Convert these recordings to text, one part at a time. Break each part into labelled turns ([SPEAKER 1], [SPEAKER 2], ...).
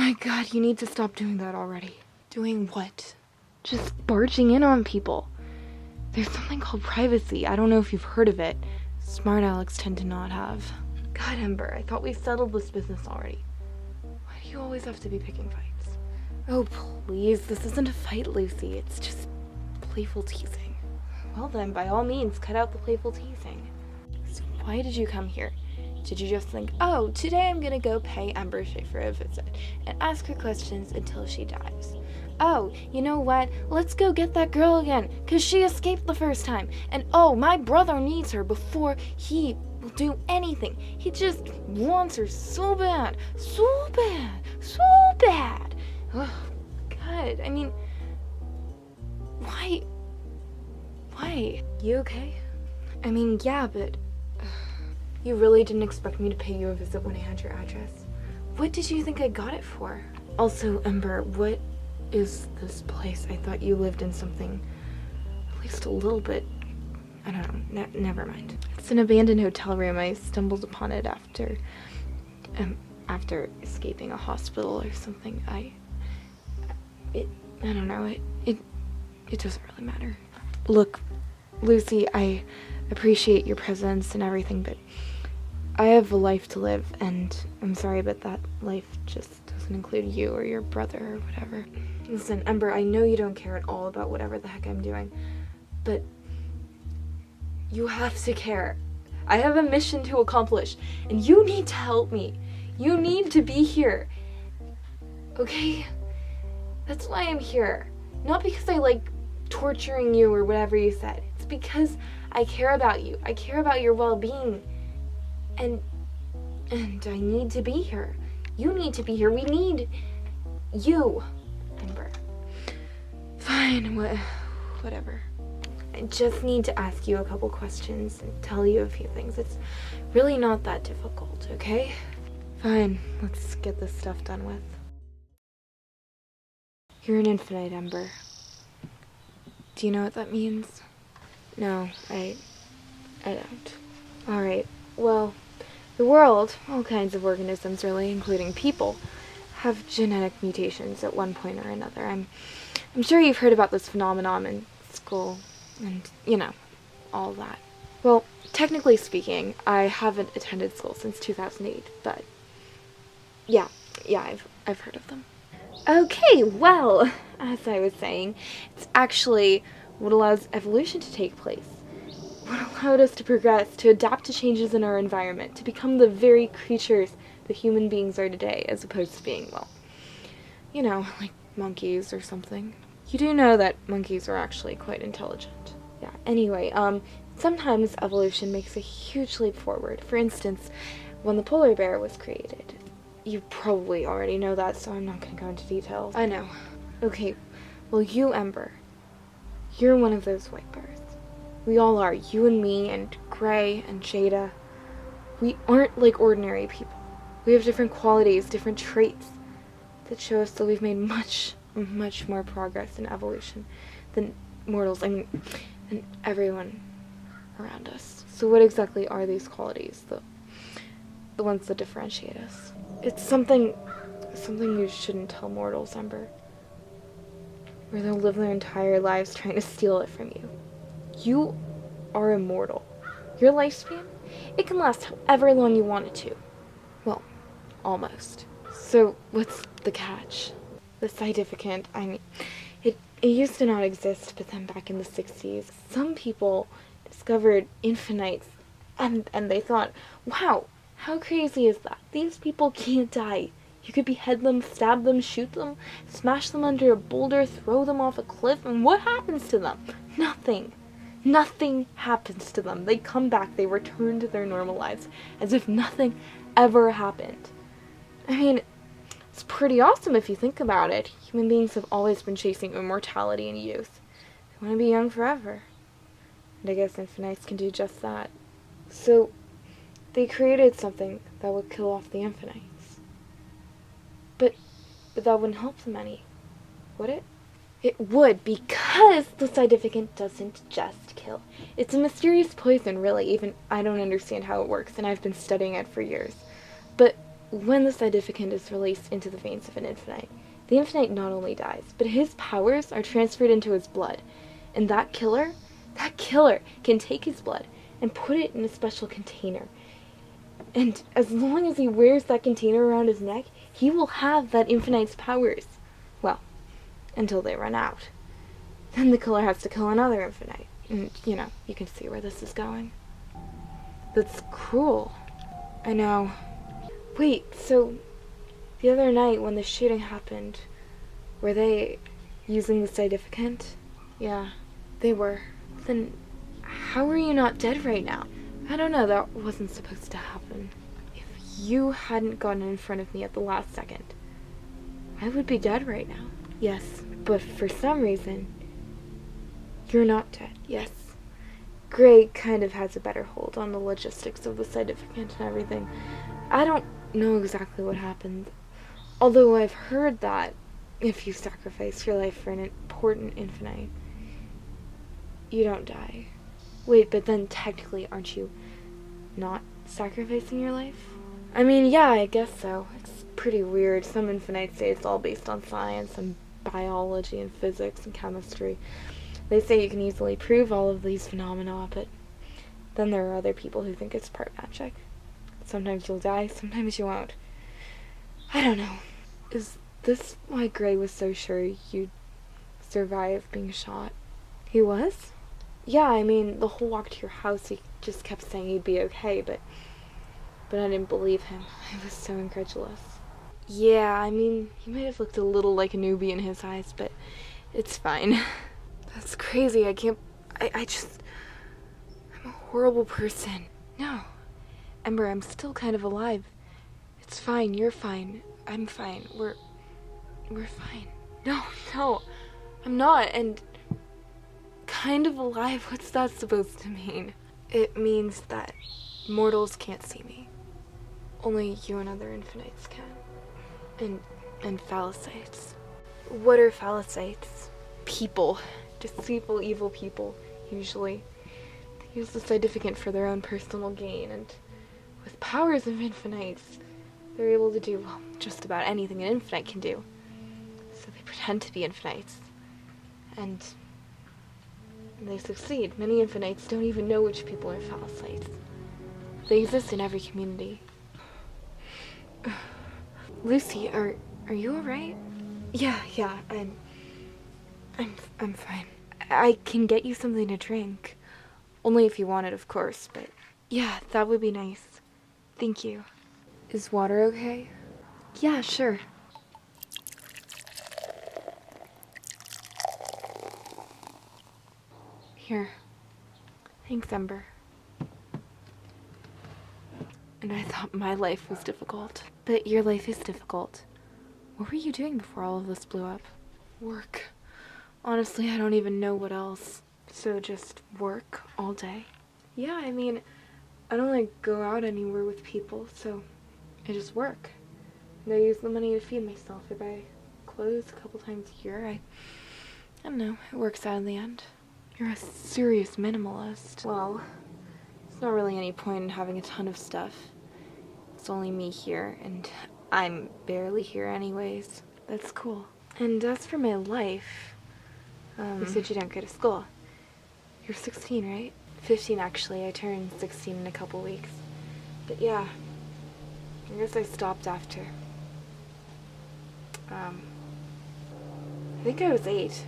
[SPEAKER 1] my god, you need to stop doing that already. Doing what? Just barging in on people. There's something called privacy. I don't know if you've heard of it. Smart Alecs tend to not have. God, Ember, I thought we settled this business already. Why do you always have to be picking fights? Oh, please, this isn't a fight, Lucy. It's just playful teasing. Well then, by all means, cut out the playful teasing. So why did you come here? Did you just think, oh, today I'm gonna go pay Ember Schaefer a visit and ask her questions until she dies? Oh, you know what? Let's go get that girl again, because she escaped the first time. And oh, my brother needs her before he will do anything. He just wants her so bad. So bad. So bad. Oh, God. I mean, why? Why? You okay? I mean, yeah, but you really didn't expect me to pay you a visit when I had your address. What did you think I got it for? Also, Ember, what is this place? I thought you lived in something at least a little bit, I don't know, never mind. It's an abandoned hotel room. I stumbled upon it after escaping a hospital or something. I don't know, it doesn't really matter. Look, Lucy, I appreciate your presence and everything, but I have a life to live, and I'm sorry, but that life just doesn't include you or your brother or whatever. Listen, Ember, I know you don't care at all about whatever the heck I'm doing, but you have to care. I have a mission to accomplish, and you need to help me. You need to be here. Okay? That's why I'm here. Not because I like torturing you or whatever you said. It's because I care about you. I care about your well-being. And I need to be here. You need to be here. We need you, Ember. Fine, whatever. I just need to ask you a couple questions and tell you a few things. It's really not that difficult, okay? Fine, let's get this stuff done with. You're an infinite, Ember. Do you know what that means? No, I don't. Alright, well, the world, all kinds of organisms really, including people, have genetic mutations at one point or another. I'm sure you've heard about this phenomenon in school, and, you know, all that. Well, technically speaking, I haven't attended school since 2008, but yeah, I've heard of them. Okay, well, as I was saying, it's actually what allows evolution to take place. What allowed us to progress, to adapt to changes in our environment, to become the very creatures that human beings are today, as opposed to being, well, you know, like monkeys or something. You do know that monkeys are actually quite intelligent. Yeah, anyway, sometimes evolution makes a huge leap forward. For instance, when the polar bear was created. You probably already know that, so I'm not going to go into details. I know. Okay, well, you, Ember, you're one of those white bears. We all are. You and me and Gray and Jada. We aren't like ordinary people. We have different qualities, different traits that show us that we've made much, much more progress in evolution than mortals. I mean, than everyone around us. So what exactly are these qualities, the ones that differentiate us? It's something you shouldn't tell mortals, Ember. Or they'll live their entire lives trying to steal it from you. You are immortal. Your lifespan, it can last however long you want it to. Well, almost. So, what's the catch? The significant, I mean, it used to not exist, but then back in the 60s, some people discovered infinites, and they thought, wow, how crazy is that? These people can't die. You could behead them, stab them, shoot them, smash them under a boulder, throw them off a cliff, and what happens to them? Nothing. Nothing happens to them. They come back, they return to their normal lives, as if nothing ever happened. I mean, it's pretty awesome if you think about it. Human beings have always been chasing immortality and youth. They want to be young forever. And I guess infinites can do just that. So, they created something that would kill off the infinites. But that wouldn't help them any, would it? It would, because the significant doesn't just kill. It's a mysterious poison, really. Even I don't understand how it works, and I've been studying it for years. But when the significant is released into the veins of an infinite, the infinite not only dies, but his powers are transferred into his blood. And that killer can take his blood and put it in a special container. And as long as he wears that container around his neck, he will have that infinite's powers. Well, until they run out. Then the killer has to kill another infinite. And, you can see where this is going. That's cruel. I know. Wait, so the other night when the shooting happened, were they using the significant? Yeah, they were. Then how are you not dead right now? I don't know, that wasn't supposed to happen. If you hadn't gotten in front of me at the last second, I would be dead right now. Yes, but for some reason, you're not dead. Yes. Gray kind of has a better hold on the logistics of the significant and everything. I don't know exactly what happened, although I've heard that if you sacrifice your life for an important infinite, you don't die. Wait, but then technically aren't you not sacrificing your life? I mean, yeah, I guess so. It's pretty weird. Some infinites say it's all based on science and biology and physics and chemistry. They say you can easily prove all of these phenomena, but then there are other people who think it's part magic. Sometimes you'll die, sometimes you won't. I don't know. Is this why Gray was so sure you'd survive being shot? He was? Yeah, I mean, the whole walk to your house, he just kept saying he'd be okay, but I didn't believe him. I was so incredulous. Yeah, I mean, he might have looked a little like a newbie in his eyes, but it's fine. That's crazy. I'm a horrible person. No. Ember, I'm still kind of alive. It's fine. You're fine. I'm fine. We're fine. No. I'm not. And kind of alive, what's that supposed to mean? It means that mortals can't see me. Only you and other infinites can. And phicsites. What are phicsites? People. Deceitful, evil people, usually. They use the significant for their own personal gain, and with powers of infinites, they're able to do, well, just about anything an infinite can do. So they pretend to be infinites. And they succeed. Many infinites don't even know which people are phicsites. They exist in every community. Lucy, are you alright? Yeah, I'm fine. I can get you something to drink. Only if you want it, of course, but yeah, that would be nice. Thank you. Is water okay? Yeah, sure. Here. Thanks, Ember. And I thought my life was difficult. But your life is difficult. What were you doing before all of this blew up? Work. Honestly, I don't even know what else. So just work all day? Yeah, I mean, I don't like go out anywhere with people, so I just work. And I use the money to feed myself. I buy clothes a couple times a year. I don't know, it works out in the end. You're a serious minimalist. Well, there's not really any point in having a ton of stuff. It's only me here, and I'm barely here anyways. That's cool. And as for my life, you said you don't go to school. You're 16, right? 15, actually. I turned 16 in a couple weeks. But yeah, I guess I stopped after. I think I was 8.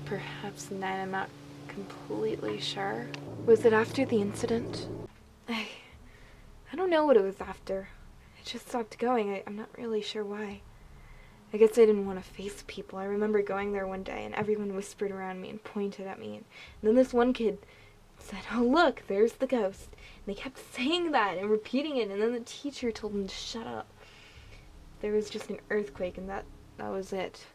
[SPEAKER 1] Perhaps 9, I'm not completely sure. Was it after the incident? I don't know what it was after. I just stopped going. I'm not really sure why. I guess I didn't want to face people. I remember going there one day and everyone whispered around me and pointed at me. And then this one kid said, "Oh, look, there's the ghost." And they kept saying that and repeating it, and then the teacher told them to shut up. There was just an earthquake, and that was it.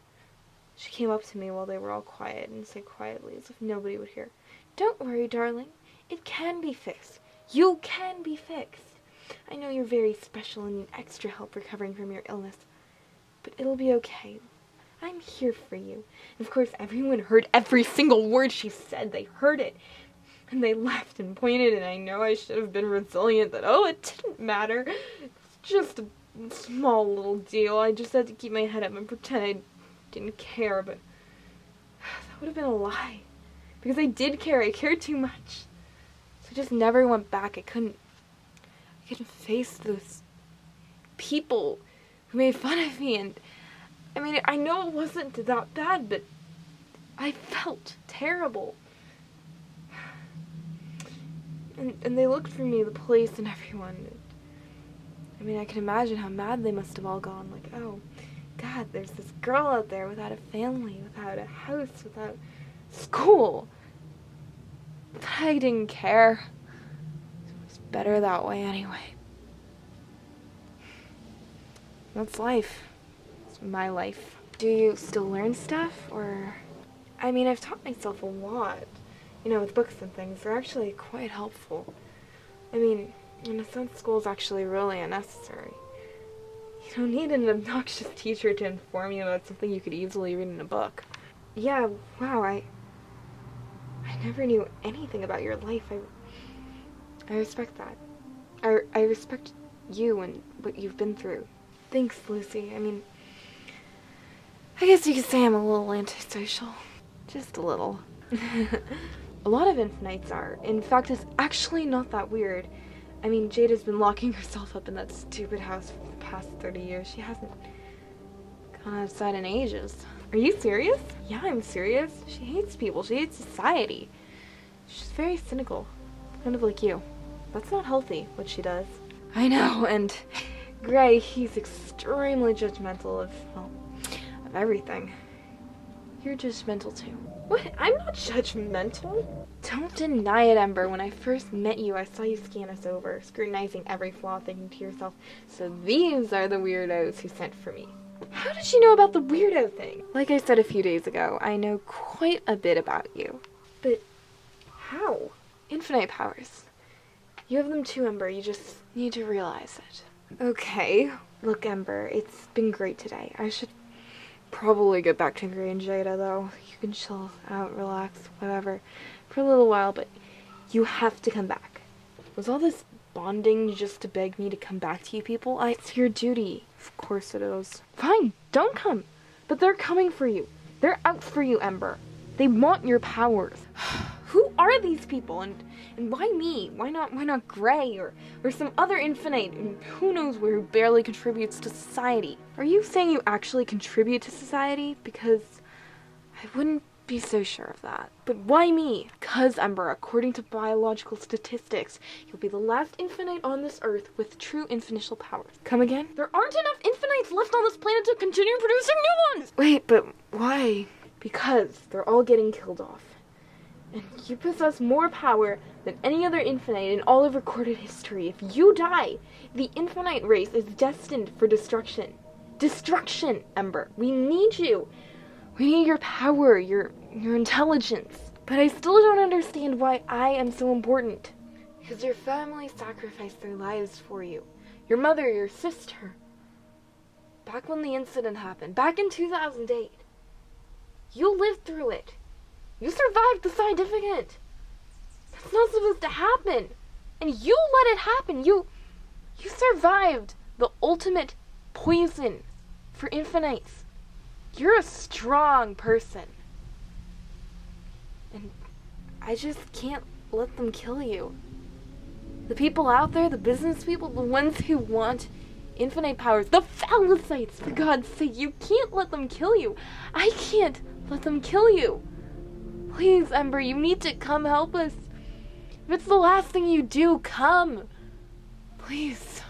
[SPEAKER 1] She came up to me while they were all quiet and said quietly, as if nobody would hear, "Don't worry, darling. It can be fixed. You can be fixed. I know you're very special and need extra help recovering from your illness, but it'll be okay. I'm here for you." And of course, everyone heard every single word she said. They heard it. And they laughed and pointed, and I know I should have been resilient that, oh, it didn't matter. It's just a small little deal. I just had to keep my head up and pretend I didn't care, but that would have been a lie. Because I did care. I cared too much. So I just never went back. I couldn't face those people who made fun of me. And I mean, I know it wasn't that bad, but I felt terrible. And they looked for me, the police and everyone. I mean, I can imagine how mad they must have all gone. Like, oh, God, there's this girl out there without a family, without a house, without school. But I didn't care. It was better that way anyway. That's life. It's my life. Do you still learn stuff, or... I mean, I've taught myself a lot. You know, with books and things. They're actually quite helpful. I mean, in a sense, school's actually really unnecessary. You don't need an obnoxious teacher to inform you about something you could easily read in a book. Yeah, wow, I never knew anything about your life. I respect that. I respect you and what you've been through. Thanks, Lucy. I mean, I guess you could say I'm a little antisocial. Just a little. A lot of infinites are. In fact, it's actually not that weird. I mean, Jade has been locking herself up in that stupid house for the past 30 years. She hasn't gone outside in ages. Are you serious? Yeah, I'm serious. She hates people. She hates society. She's very cynical. Kind of like you. That's not healthy, what she does. I know, and Gray, he's extremely judgmental of, well, of everything. You're judgmental too. What? I'm not judgmental. Don't deny it, Ember. When I first met you, I saw you scan us over, scrutinizing every flaw, thinking to yourself, so these are the weirdos who sent for me. How did you know about the weirdo thing? Like I said a few days ago, I know quite a bit about you. But how? Infinite powers. You have them too, Ember. You just need to realize it. Okay. Look, Ember, it's been great today. I should probably get back to Gray and Jada, though. You can chill out, relax, whatever, for a little while, but you have to come back. Was all this bonding just to beg me to come back to you people? It's your duty. Of course it is. Fine, don't come. But they're coming for you. They're out for you, Ember. They want your powers. Who are these people? And why me? Why not Gray or some other infinite and who knows where who barely contributes to society? Are you saying you actually contribute to society? Because I wouldn't be so sure of that. But why me? Because, Ember, according to biological statistics, you'll be the last infinite on this earth with true infinitional powers. Come again? There aren't enough infinites left on this planet to continue producing new ones! Wait, but why? Because they're all getting killed off. And you possess more power than any other infinite in all of recorded history. If you die, the infinite race is destined for destruction. Destruction, Ember. We need you. We need your power, your intelligence. But I still don't understand why I am so important. Because your family sacrificed their lives for you. Your mother, your sister. Back when the incident happened, back in 2008. You lived through it. You survived the scientificate. That's not supposed to happen. And you let it happen. You survived the ultimate poison for infinites. You're a strong person. And I just can't let them kill you. The people out there, the business people, the ones who want infinite powers, the phicsites, for God's sake, you can't let them kill you. I can't let them kill you. Please, Ember, you need to come help us. If it's the last thing you do, come. Please.